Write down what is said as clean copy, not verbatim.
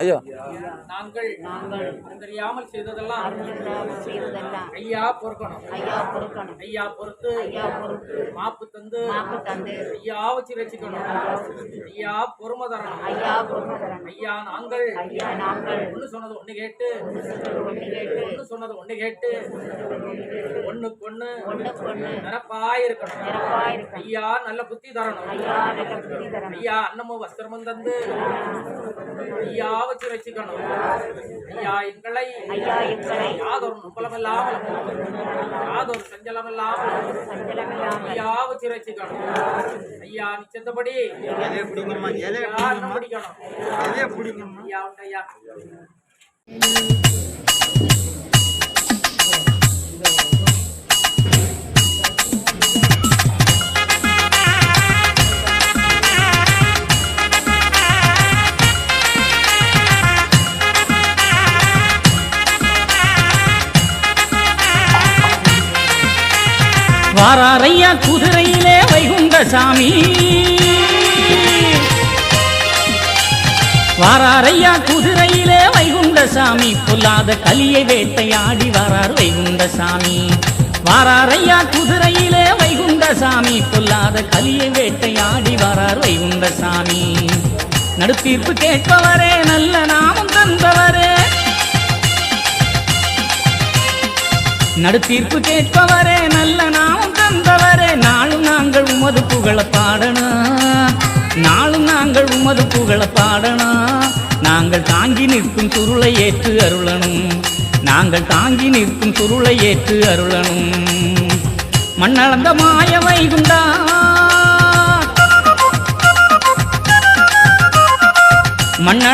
ஐயா நாங்கள் தெரியாமல் செய்ததெல்லாம் ஐயா பொறுக்கணும். ஐயா பொறுத்து மாப்பு தந்து ஐயா வச்சு ரசிக்கணும். ஐயா பொறுமை தரணும். ஐயா நாங்கள் ஒண்ணு சொன்னது ஒண்ணு கேட்டு ஒண்ணுக்கு ஒண்ணு நிரப்பாயிருக்கணும். ஐயா நல்ல புத்தி தரணும். ஐயா அன்னமும் வஸ்திரமும் தந்து ஐயா வச்சு ரசிக்கணும். ஐயா எங்களை யாதொரு நும்பலமில்லாமல் யாதொரு சஞ்சலமில்லாமல் ஐயா வச்சு ரசிக்கணும். ஐயா நிச்சயத்தபடி பிடிக்கணும். ஐயா உண்டையா வாராரையா குதிரையிலே வைகுண்ட சாமி, வாராரையா குதிரையிலே வைகுண்ட சாமி, பொல்லாத கலியை வேட்டையாடி வரார் வைகுண்ட சாமி. வாராரையா குதிரையிலே வைகுண்ட சாமி, பொல்லாத கலியை வேட்டையாடி வரார் வைகுண்ட சாமி. நடுத்தீர்ப்பு கேட்பவரே, நல்ல நாமம் தந்தவரே, நடுத்தீர்ப்பு கேட்பவரே, நல்ல நாமம் தந்தவரே, நாளும் நாங்கள் உமது புகழ பாடணும், நாளும் நாங்கள் உமது புகழ பாடணும். நாங்கள் தாங்கி நிற்கும் சுருளை ஏற்று அருளணும், நாங்கள் தாங்கி நிற்கும் சுருளை ஏற்று அருளணும். மண்ணளந்த மாய வைகுண்டா, மண்ண